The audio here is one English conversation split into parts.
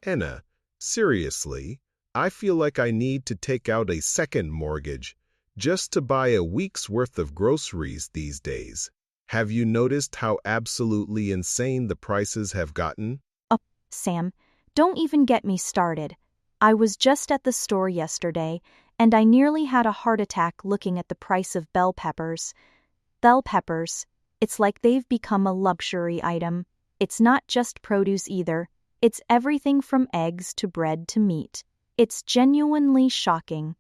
Henna, seriously, I feel like I need to take out a second mortgage just to buy a week's worth of groceries these days. Have you noticed how absolutely insane the prices have gotten? Oh, Sam, don't even get me started. I was just at the store yesterday, and I nearly had a heart attack looking at the price of bell peppers. Bell peppers, it's like they've become a luxury item. It's not just produce either. It's everything from eggs to bread to meat. It's genuinely shocking.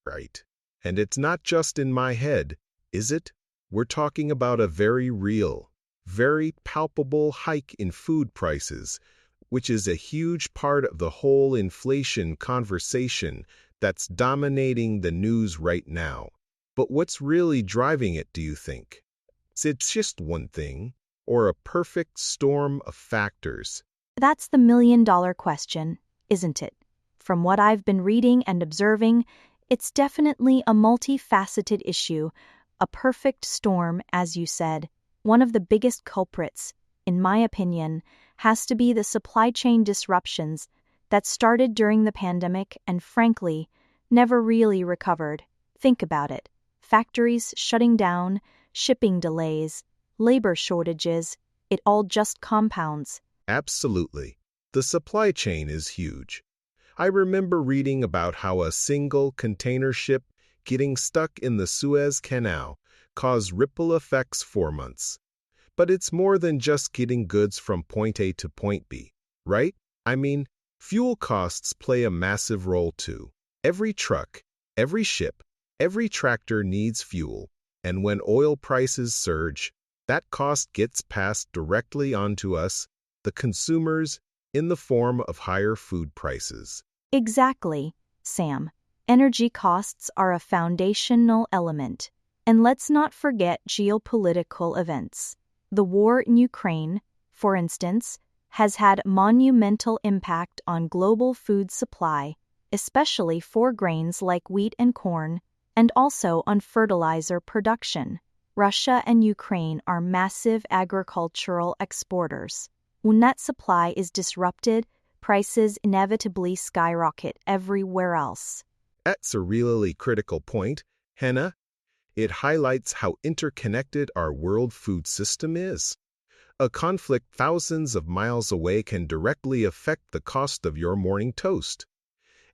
Right. And it's not just in my head, is it? We're talking about a very real, very palpable hike in food prices, which is a huge part of the whole inflation conversation that's dominating the news right now. But what's really driving it, do you think? It's just one thing, or a perfect storm of factors? That's the million-dollar question, isn't it? From what I've been reading and observing, it's definitely a multifaceted issue, a perfect storm, as you said. One of the biggest culprits, in my opinion, has to be the supply chain disruptions that started during the pandemic and, frankly, never really recovered. Think about it. Factories shutting down, shipping delays, labor shortages, it all just compounds. Absolutely. The supply chain is huge. I remember reading about how a single container ship getting stuck in the Suez Canal caused ripple effects for months. But it's more than just getting goods from point A to point B, right? I mean, fuel costs play a massive role too. Every truck, every ship, every tractor needs fuel, and when oil prices surge, that cost gets passed directly onto us, the consumers, in the form of higher food prices. Exactly, Sam. Energy costs are a foundational element. And let's not forget geopolitical events. The war in Ukraine, for instance, has had monumental impact on global food supply, especially for grains like wheat and corn, and also on fertilizer production. Russia and Ukraine are massive agricultural exporters. When that supply is disrupted, prices inevitably skyrocket everywhere else. That's a really critical point, Henna. It highlights how interconnected our world food system is. A conflict thousands of miles away can directly affect the cost of your morning toast.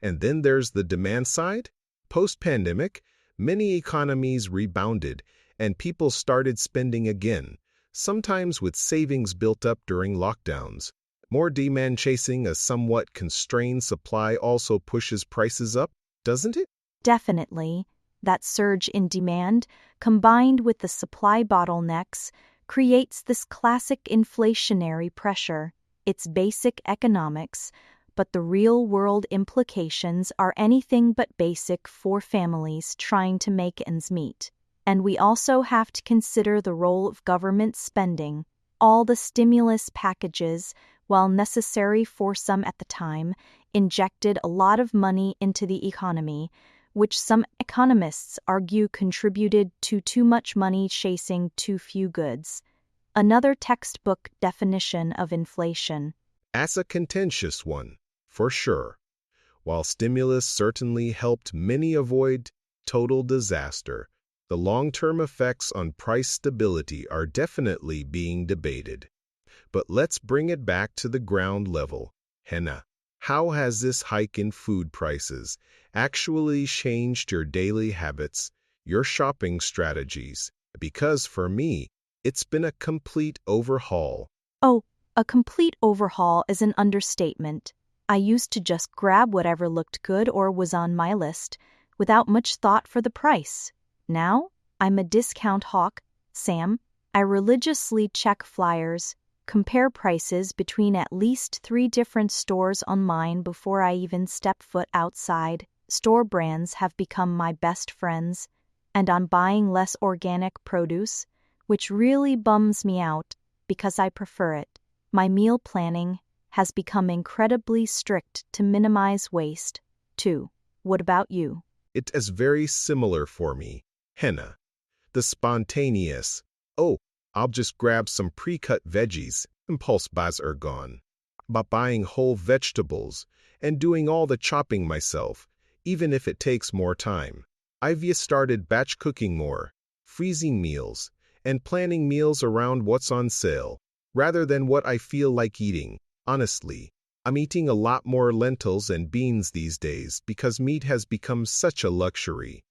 And then there's the demand side. Post-pandemic, many economies rebounded and people started spending again, sometimes with savings built up during lockdowns. More demand chasing a somewhat constrained supply also pushes prices up, doesn't it? Definitely. That surge in demand, combined with the supply bottlenecks, creates this classic inflationary pressure. It's basic economics, but the real-world implications are anything but basic for families trying to make ends meet. And we also have to consider the role of government spending. All the stimulus packages, while necessary for some at the time, injected a lot of money into the economy, which some economists argue contributed to too much money chasing too few goods. Another textbook definition of inflation. That's a contentious one, for sure. While stimulus certainly helped many avoid total disaster, the long-term effects on price stability are definitely being debated. But let's bring it back to the ground level. Henna, how has this hike in food prices actually changed your daily habits, your shopping strategies? Because for me, it's been a complete overhaul. Oh, a complete overhaul is an understatement. I used to just grab whatever looked good or was on my list, without much thought for the price. Now, I'm a discount hawk, Sam. I religiously check flyers, compare prices between at least 3 different stores online before I even step foot outside. Store brands have become my best friends, and I'm buying less organic produce, which really bums me out because I prefer it. My meal planning has become incredibly strict to minimize waste, too. What about you? It is very similar for me, Henna. The spontaneous, oh, I'll just grab some pre-cut veggies, impulse buys are gone. But buying whole vegetables and doing all the chopping myself, even if it takes more time. I've started batch cooking more, freezing meals, and planning meals around what's on sale, rather than what I feel like eating. Honestly, I'm eating a lot more lentils and beans these days because meat has become such a luxury.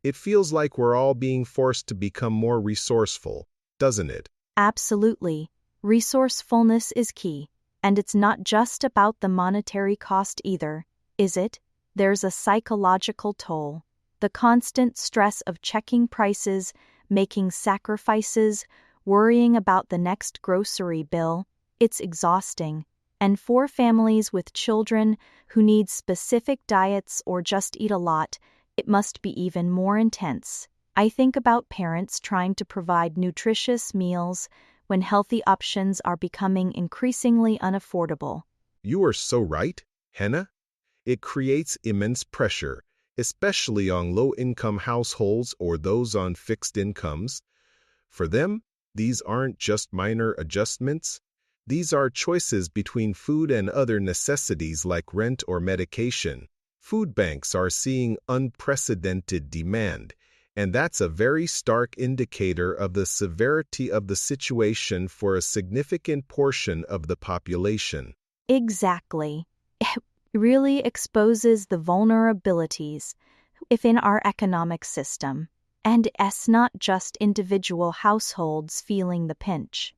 It feels like we're all being forced to become more resourceful, doesn't it? Absolutely. Resourcefulness is key. And it's not just about the monetary cost either, is it? There's a psychological toll. The constant stress of checking prices, making sacrifices, worrying about the next grocery bill, it's exhausting. And for families with children who need specific diets or just eat a lot, it must be even more intense. I think about parents trying to provide nutritious meals when healthy options are becoming increasingly unaffordable. You are so right, Henna. It creates immense pressure, especially on low-income households or those on fixed incomes. For them, these aren't just minor adjustments. These are choices between food and other necessities like rent or medication. Food banks are seeing unprecedented demand, and that's a very stark indicator of the severity of the situation for a significant portion of the population. Exactly. It really exposes the vulnerabilities within our economic system. And it's not just individual households feeling the pinch.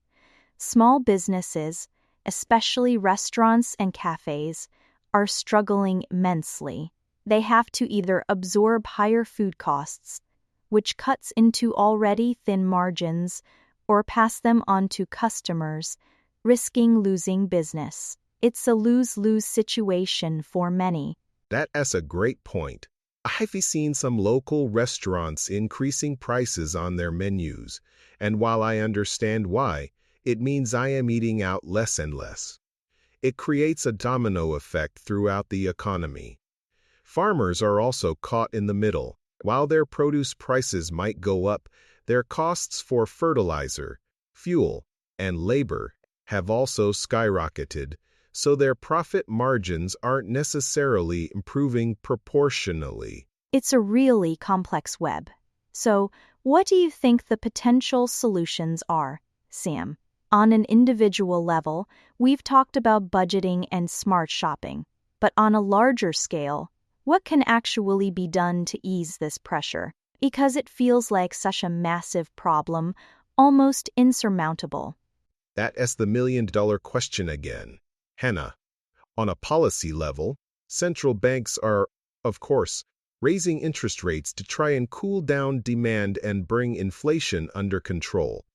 Small businesses, especially restaurants and cafes, are struggling immensely. They have to either absorb higher food costs, which cuts into already thin margins, or pass them on to customers, risking losing business. It's a lose-lose situation for many. That's a great point. I've seen some local restaurants increasing prices on their menus, and while I understand why, it means I am eating out less and less. It creates a domino effect throughout the economy. Farmers are also caught in the middle. While their produce prices might go up, their costs for fertilizer, fuel, and labor have also skyrocketed, so their profit margins aren't necessarily improving proportionally. It's a really complex web. So, what do you think the potential solutions are, Sam? On an individual level, we've talked about budgeting and smart shopping. But on a larger scale, what can actually be done to ease this pressure? Because it feels like such a massive problem, almost insurmountable. That's the million-dollar question again. Hannah, on a policy level, central banks are, of course, raising interest rates to try and cool down demand and bring inflation under control.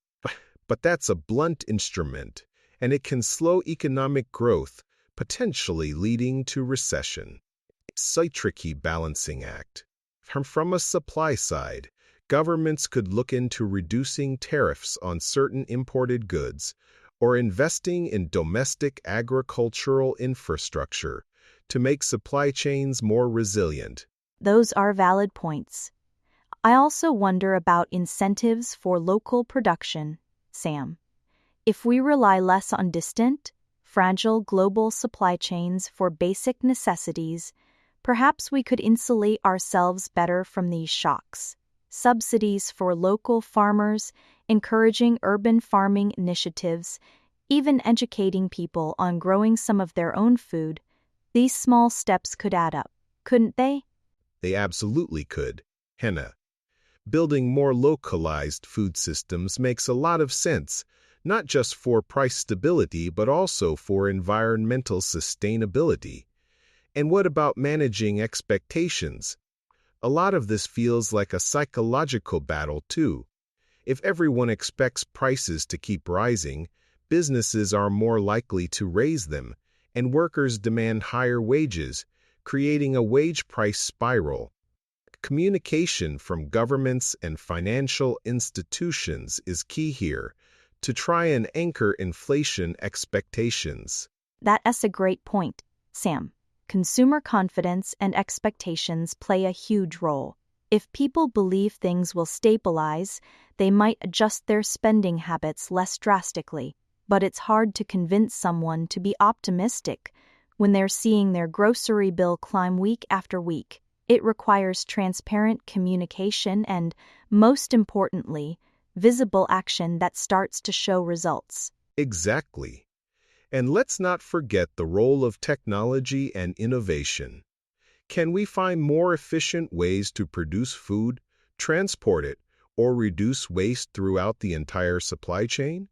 But that's a blunt instrument, and it can slow economic growth, potentially leading to recession. It's a tricky balancing act. From a supply side, governments could look into reducing tariffs on certain imported goods or investing in domestic agricultural infrastructure to make supply chains more resilient. Those are valid points. I also wonder about incentives for local production, Sam. If we rely less on distant, fragile global supply chains for basic necessities, perhaps we could insulate ourselves better from these shocks. Subsidies for local farmers, encouraging urban farming initiatives, even educating people on growing some of their own food, these small steps could add up, couldn't they? They absolutely could, Henna. Building more localized food systems makes a lot of sense, not just for price stability but also for environmental sustainability. And what about managing expectations? A lot of this feels like a psychological battle, too. If everyone expects prices to keep rising, businesses are more likely to raise them, and workers demand higher wages, creating a wage price spiral. Communication from governments and financial institutions is key here to try and anchor inflation expectations. That's a great point, Sam. Consumer confidence and expectations play a huge role. If people believe things will stabilize, they might adjust their spending habits less drastically. but it's hard to convince someone to be optimistic when they're seeing their grocery bill climb week after week. It requires transparent communication and, most importantly, visible action that starts to show results. Exactly. And let's not forget the role of technology and innovation. Can we find more efficient ways to produce food, transport it, or reduce waste throughout the entire supply chain?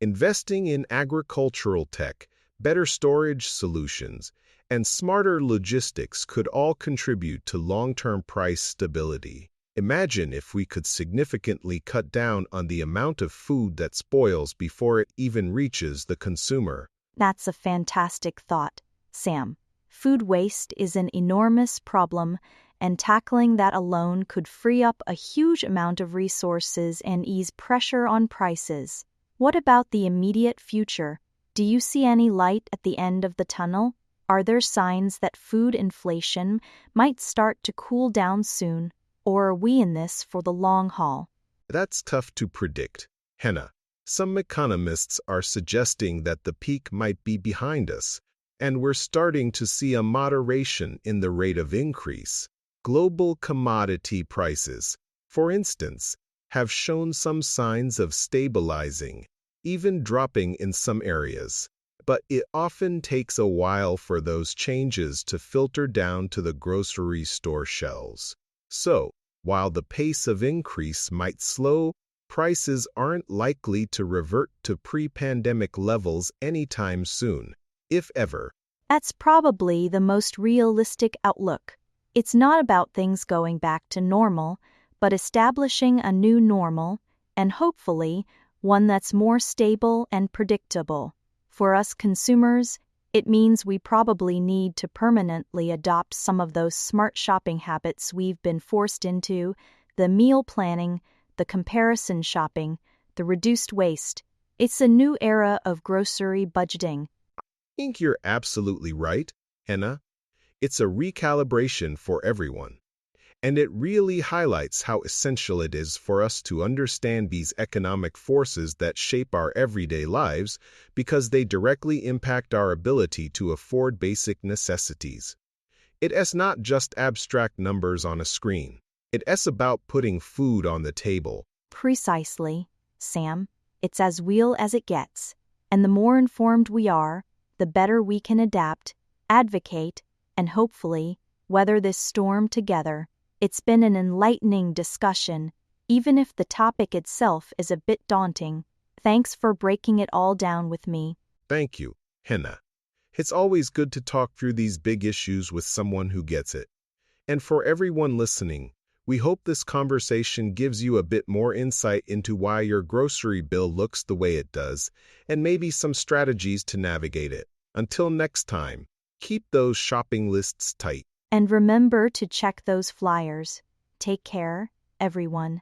Investing in agricultural tech, better storage solutions, and smarter logistics could all contribute to long-term price stability. Imagine if we could significantly cut down on the amount of food that spoils before it even reaches the consumer. That's a fantastic thought, Sam. Food waste is an enormous problem, and tackling that alone could free up a huge amount of resources and ease pressure on prices. What about the immediate future? Do you see any light at the end of the tunnel? Are there signs that food inflation might start to cool down soon, or are we in this for the long haul? That's tough to predict, Henna. Some economists are suggesting that the peak might be behind us, and we're starting to see a moderation in the rate of increase. Global commodity prices, for instance, have shown some signs of stabilizing, even dropping in some areas. But it often takes a while for those changes to filter down to the grocery store shelves. So, while the pace of increase might slow, prices aren't likely to revert to pre-pandemic levels anytime soon, if ever. That's probably the most realistic outlook. It's not about things going back to normal, but establishing a new normal, and hopefully, one that's more stable and predictable. For us consumers, it means we probably need to permanently adopt some of those smart shopping habits we've been forced into: the meal planning, the comparison shopping, the reduced waste. It's a new era of grocery budgeting. I think you're absolutely right, Henna. It's a recalibration for everyone. And it really highlights how essential it is for us to understand these economic forces that shape our everyday lives, because they directly impact our ability to afford basic necessities. It's not just abstract numbers on a screen. It's about putting food on the table. Precisely, Sam. It's as real as it gets. And the more informed we are, the better we can adapt, advocate, and hopefully weather this storm together. It's been an enlightening discussion, even if the topic itself is a bit daunting. Thanks for breaking it all down with me. Thank you, Henna. It's always good to talk through these big issues with someone who gets it. And for everyone listening, we hope this conversation gives you a bit more insight into why your grocery bill looks the way it does, and maybe some strategies to navigate it. Until next time, keep those shopping lists tight. And remember to check those flyers. Take care, everyone.